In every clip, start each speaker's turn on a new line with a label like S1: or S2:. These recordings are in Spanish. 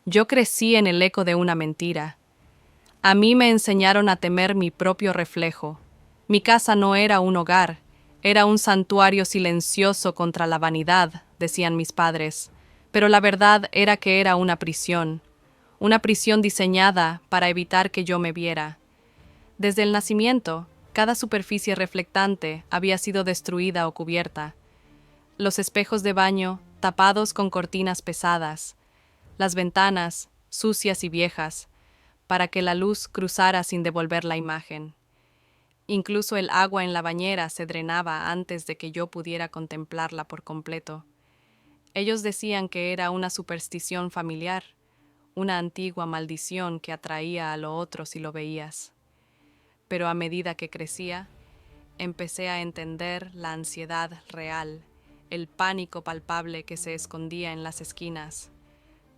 S1: Yo crecí en el eco de una mentira. A mí me enseñaron a temer mi propio reflejo. Mi casa no era un hogar, era un santuario silencioso contra la vanidad, decían mis padres. Pero la verdad era que era una prisión diseñada para evitar que yo me viera. Desde el nacimiento, cada superficie reflectante había sido destruida o cubierta. Los espejos de baño, tapados con cortinas pesadas, las ventanas, sucias y viejas, para que la luz cruzara sin devolver la imagen. Incluso el agua en la bañera se drenaba antes de que yo pudiera contemplarla por completo. Ellos decían que era una superstición familiar, una antigua maldición que atraía a lo otro si lo veías. Pero a medida que crecía, empecé a entender la ansiedad real, el pánico palpable que se escondía en las esquinas.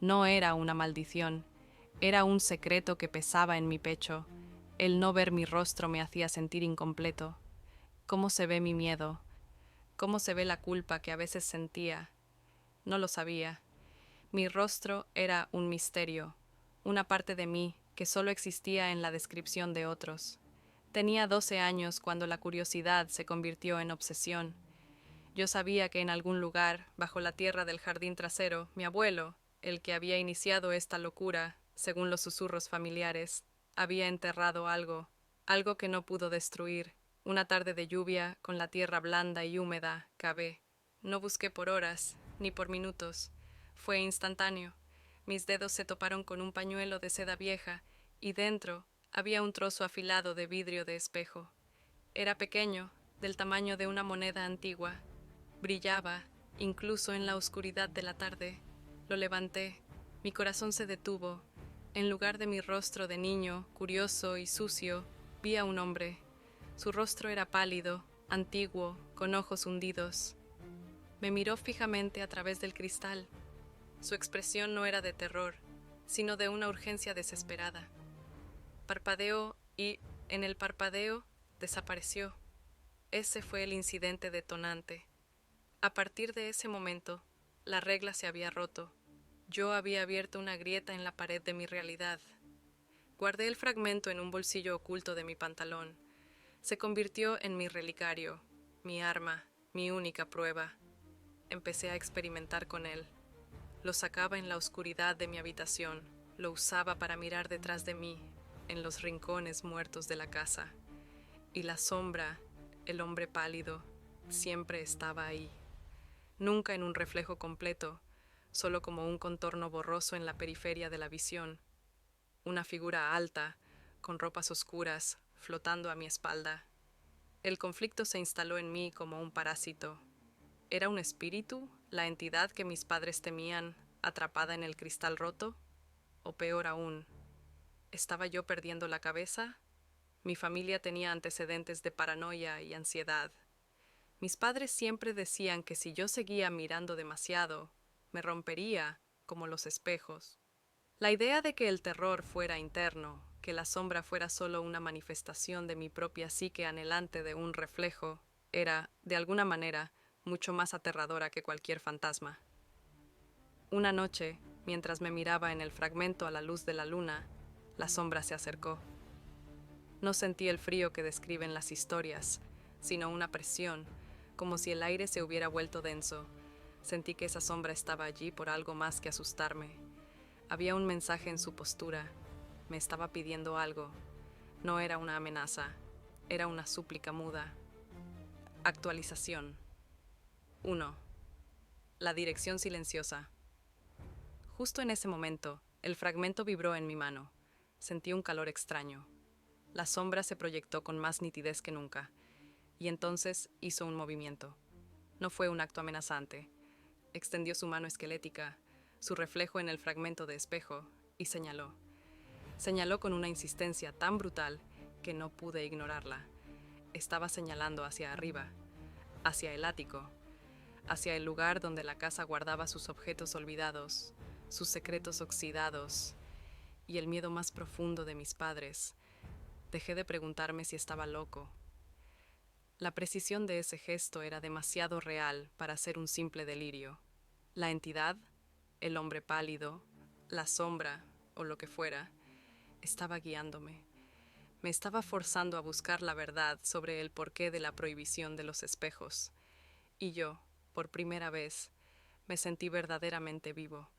S1: No era una maldición, era un secreto que pesaba en mi pecho. El no ver mi rostro me hacía sentir incompleto. ¿Cómo se ve mi miedo? ¿Cómo se ve la culpa que a veces sentía? No lo sabía. Mi rostro era un misterio, una parte de mí que solo existía en la descripción de otros. Tenía 12 años cuando la curiosidad se convirtió en obsesión. Yo sabía que en algún lugar, bajo la tierra del jardín trasero, mi abuelo, el que había iniciado esta locura, según los susurros familiares, había enterrado algo, algo que no pudo destruir. Una tarde de lluvia, con la tierra blanda y húmeda, cavé. No busqué por horas, ni por minutos. Fue instantáneo. Mis dedos se toparon con un pañuelo de seda vieja, y dentro había un trozo afilado de vidrio de espejo. Era pequeño, del tamaño de una moneda antigua. Brillaba, incluso en la oscuridad de la tarde. Lo levanté. Mi corazón se detuvo. En lugar de mi rostro de niño, curioso y sucio, vi a un hombre. Su rostro era pálido, antiguo, con ojos hundidos. Me miró fijamente a través del cristal. Su expresión no era de terror, sino de una urgencia desesperada. Parpadeó y, en el parpadeo, desapareció. Ese fue el incidente detonante. A partir de ese momento, la regla se había roto. Yo había abierto una grieta en la pared de mi realidad. Guardé el fragmento en un bolsillo oculto de mi pantalón. Se convirtió en mi relicario, mi arma, mi única prueba. Empecé a experimentar con él. Lo sacaba en la oscuridad de mi habitación, lo usaba para mirar detrás de mí, en los rincones muertos de la casa. Y la sombra, el hombre pálido, siempre estaba ahí. Nunca en un reflejo completo, solo como un contorno borroso en la periferia de la visión. Una figura alta, con ropas oscuras, flotando a mi espalda. El conflicto se instaló en mí como un parásito. ¿Era un espíritu, la entidad que mis padres temían, atrapada en el cristal roto? O peor aún, ¿estaba yo perdiendo la cabeza? Mi familia tenía antecedentes de paranoia y ansiedad. Mis padres siempre decían que si yo seguía mirando demasiado, me rompería, como los espejos. La idea de que el terror fuera interno, que la sombra fuera solo una manifestación de mi propia psique anhelante de un reflejo, era, de alguna manera, mucho más aterradora que cualquier fantasma. Una noche, mientras me miraba en el fragmento a la luz de la luna, la sombra se acercó. No sentí el frío que describen las historias, sino una presión, como si el aire se hubiera vuelto denso. Sentí que esa sombra estaba allí por algo más que asustarme. Había un mensaje en su postura. Me estaba pidiendo algo. No era una amenaza, era una súplica muda. Actualización. 1. La dirección silenciosa. Justo en ese momento, el fragmento vibró en mi mano. Sentí un calor extraño. La sombra se proyectó con más nitidez que nunca, y entonces hizo un movimiento. No fue un acto amenazante. Extendió su mano esquelética, su reflejo en el fragmento de espejo, y señaló. Señaló con una insistencia tan brutal que no pude ignorarla. Estaba señalando hacia arriba, hacia el ático, hacia el lugar donde la casa guardaba sus objetos olvidados, sus secretos oxidados, y el miedo más profundo de mis padres. Dejé de preguntarme si estaba loco. La precisión de ese gesto era demasiado real para ser un simple delirio. La entidad, el hombre pálido, La sombra, o lo que fuera, estaba guiándome. Me estaba forzando a buscar la verdad sobre el porqué de la prohibición de los espejos. Y yo, por primera vez, me sentí verdaderamente vivo.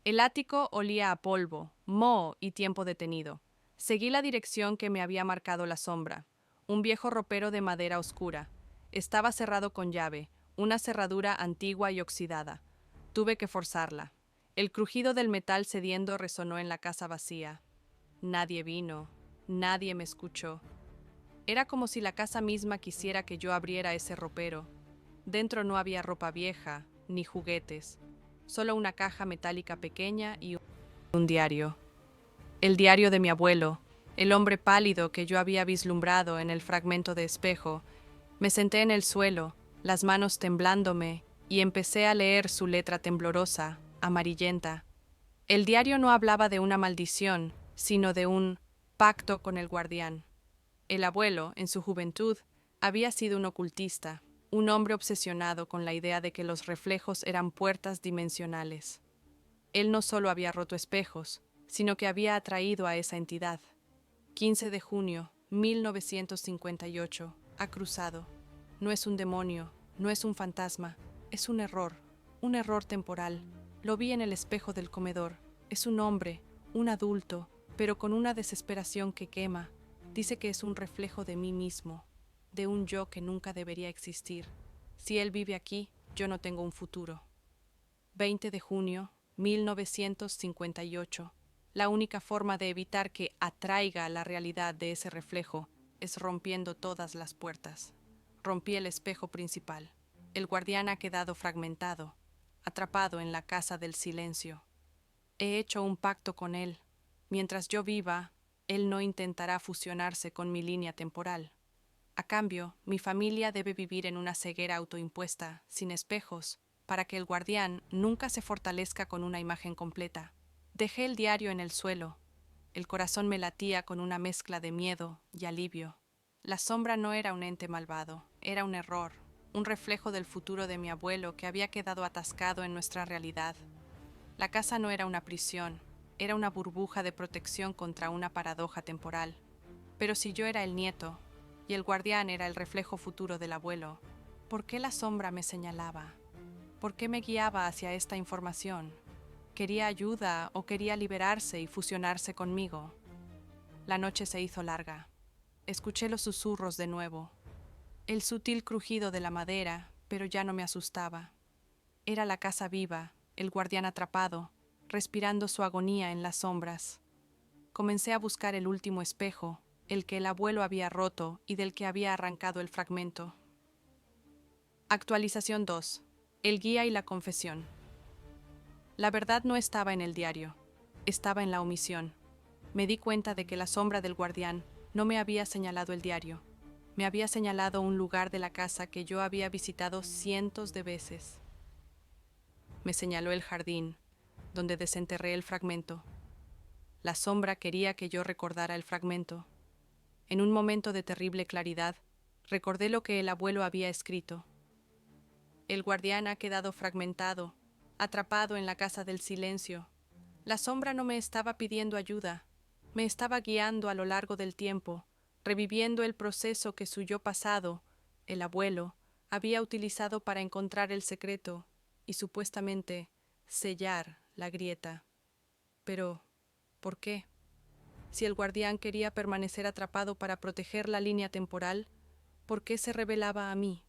S1: El ático olía a polvo, moho y tiempo detenido. Seguí la dirección que me había marcado la sombra. Un viejo ropero de madera oscura. Estaba cerrado con llave, una cerradura antigua y oxidada. Tuve que forzarla. El crujido del metal cediendo resonó en la casa vacía. Nadie vino, nadie me escuchó. Era como si la casa misma quisiera que yo abriera ese ropero. Dentro no había ropa vieja, ni juguetes, solo una caja metálica pequeña y un diario. El diario de mi abuelo, el hombre pálido que yo había vislumbrado en el fragmento de espejo. Me senté en el suelo, las manos temblándome, y empecé a leer su letra temblorosa, amarillenta. El diario no hablaba de una maldición, sino de un pacto con el guardián. El abuelo, en su juventud, había sido un ocultista, un hombre obsesionado con la idea de que los reflejos eran puertas dimensionales. Él no solo había roto espejos, sino que había atraído a esa entidad. 15 de junio, 1958, ha cruzado. No es un demonio, no es un fantasma, es un error temporal. Lo vi en el espejo del comedor. Es un hombre, un adulto, pero con una desesperación que quema. Dice que es un reflejo de mí mismo, de un yo que nunca debería existir. Si él vive aquí, yo no tengo un futuro. 20 de junio, 1958. La única forma de evitar que atraiga la realidad de ese reflejo es rompiendo todas las puertas. Rompí el espejo principal. El guardián ha quedado fragmentado, atrapado en la casa del silencio. He hecho un pacto con él. Mientras yo viva, él no intentará fusionarse con mi línea temporal. A cambio, mi familia debe vivir en una ceguera autoimpuesta, sin espejos, para que el guardián nunca se fortalezca con una imagen completa. Dejé el diario en el suelo. El corazón me latía con una mezcla de miedo y alivio. La sombra no era un ente malvado, era un error, un reflejo del futuro de mi abuelo que había quedado atascado en nuestra realidad. La casa no era una prisión, era una burbuja de protección contra una paradoja temporal. Pero si yo era el nieto, y el guardián era el reflejo futuro del abuelo, ¿por qué la sombra me señalaba? ¿Por qué me guiaba hacia esta información? ¿Quería ayuda o quería liberarse y fusionarse conmigo? La noche se hizo larga. Escuché los susurros de nuevo. El sutil crujido de la madera, pero ya no me asustaba. Era la casa viva, el guardián atrapado, respirando su agonía en las sombras. Comencé a buscar el último espejo, el que el abuelo había roto y del que había arrancado el fragmento. Actualización 2. El guía y la confesión. La verdad no estaba en el diario, estaba en la omisión. Me di cuenta de que la sombra del guardián no me había señalado el diario, me había señalado un lugar de la casa que yo había visitado cientos de veces. Me señaló el jardín, donde desenterré el fragmento. La sombra quería que yo recordara el fragmento. En un momento de terrible claridad, recordé lo que el abuelo había escrito. El guardián ha quedado fragmentado, atrapado en la casa del silencio. La sombra no me estaba pidiendo ayuda, me estaba guiando a lo largo del tiempo, reviviendo el proceso que su yo pasado, el abuelo, había utilizado para encontrar el secreto y supuestamente sellar la grieta. Pero, ¿por qué? Si el guardián quería permanecer atrapado para proteger la línea temporal, ¿por qué se revelaba a mí?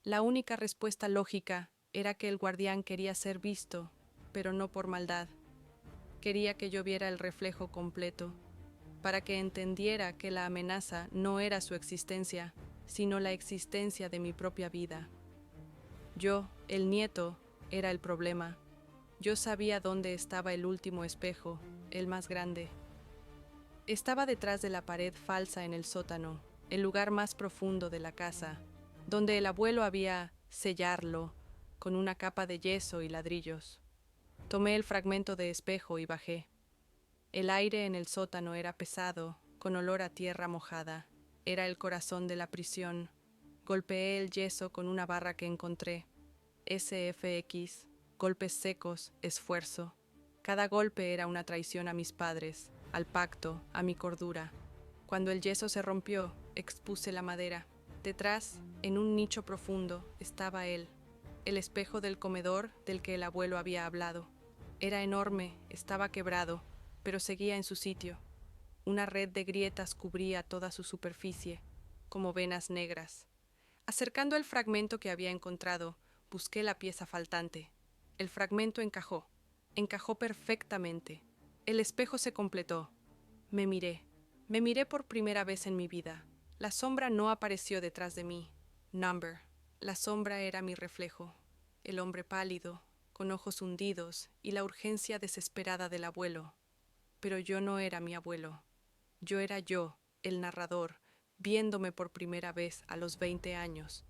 S1: La única respuesta lógica era que el guardián quería ser visto, pero no por maldad. Quería que yo viera el reflejo completo, para que entendiera que la amenaza no era su existencia, sino la existencia de mi propia vida. Yo, el nieto, era el problema. Yo sabía dónde estaba el último espejo, el más grande. Estaba detrás de la pared falsa en el sótano, el lugar más profundo de la casa, donde el abuelo había sellarlo con una capa de yeso y ladrillos. Tomé el fragmento de espejo y bajé. El aire en el sótano era pesado, con olor a tierra mojada. Era el corazón de la prisión. Golpeé el yeso con una barra que encontré. SFX, golpes secos, esfuerzo. Cada golpe era una traición a mis padres, al pacto, a mi cordura. Cuando el yeso se rompió, expuse la madera. Detrás, en un nicho profundo, estaba él, el espejo del comedor del que el abuelo había hablado. Era enorme, estaba quebrado, pero seguía en su sitio. Una red de grietas cubría toda su superficie, como venas negras. Acercando el fragmento que había encontrado, busqué la pieza faltante. El fragmento encajó perfectamente. El espejo se completó. Me miré por primera vez en mi vida. La sombra no apareció detrás de mí. Number. La sombra era mi reflejo. El hombre pálido, con ojos hundidos y la urgencia desesperada del abuelo. Pero yo no era mi abuelo. Yo era yo, el narrador, viéndome por primera vez a los 20 años.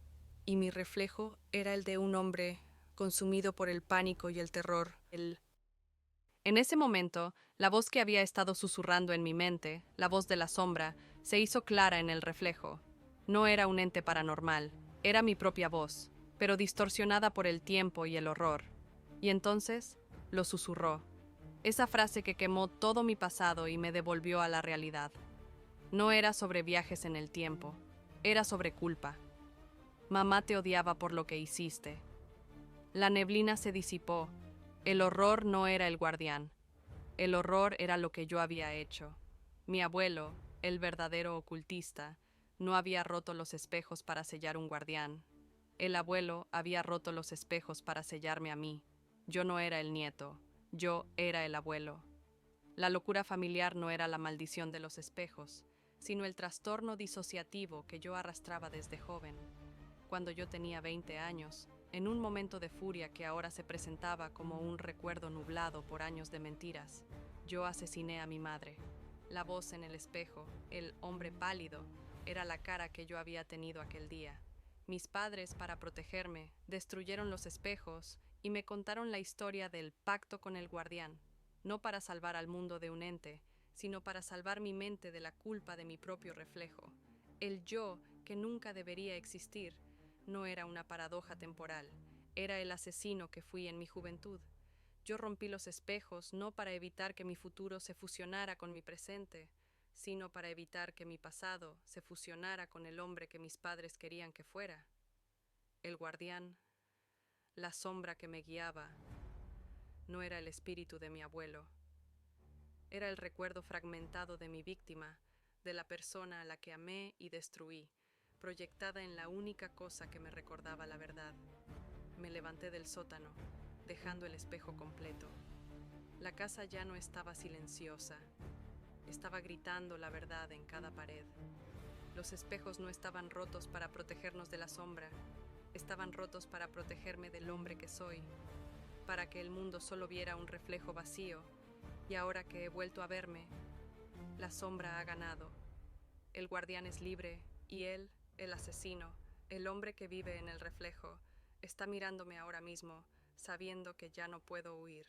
S1: Y mi reflejo era el de un hombre consumido por el pánico y el terror. En ese momento, la voz que había estado susurrando en mi mente, la voz de la sombra, se hizo clara en el reflejo. No era un ente paranormal, era mi propia voz, pero distorsionada por el tiempo y el horror. Y entonces, lo susurró. Esa frase que quemó todo mi pasado y me devolvió a la realidad. No era sobre viajes en el tiempo, era sobre culpa. Mamá te odiaba por lo que hiciste. La neblina se disipó. El horror no era el guardián. El horror era lo que yo había hecho. Mi abuelo, el verdadero ocultista, no había roto los espejos para sellar un guardián. El abuelo había roto los espejos para sellarme a mí. Yo no era el nieto, yo era el abuelo. La locura familiar no era la maldición de los espejos, sino el trastorno disociativo que yo arrastraba desde joven. Cuando yo tenía 20 años, en un momento de furia que ahora se presentaba como un recuerdo nublado por años de mentiras, yo asesiné a mi madre. La voz en el espejo, el hombre pálido, era la cara que yo había tenido aquel día. Mis padres, para protegerme, destruyeron los espejos y me contaron la historia del pacto con el guardián, no para salvar al mundo de un ente, sino para salvar mi mente de la culpa de mi propio reflejo. El yo que nunca debería existir no era una paradoja temporal, era el asesino que fui en mi juventud. Yo rompí los espejos no para evitar que mi futuro se fusionara con mi presente, sino para evitar que mi pasado se fusionara con el hombre que mis padres querían que fuera. El guardián, la sombra que me guiaba, no era el espíritu de mi abuelo. Era el recuerdo fragmentado de mi víctima, de la persona a la que amé y destruí, proyectada en la única cosa que me recordaba la verdad. Me levanté del sótano, dejando el espejo completo. La casa ya no estaba silenciosa, estaba gritando la verdad en cada pared. Los espejos no estaban rotos para protegernos de la sombra, estaban rotos para protegerme del hombre que soy, para que el mundo solo viera un reflejo vacío, y ahora que he vuelto a verme, la sombra ha ganado. El guardián es libre, y él, el asesino, el hombre que vive en el reflejo, está mirándome ahora mismo, sabiendo que ya no puedo huir.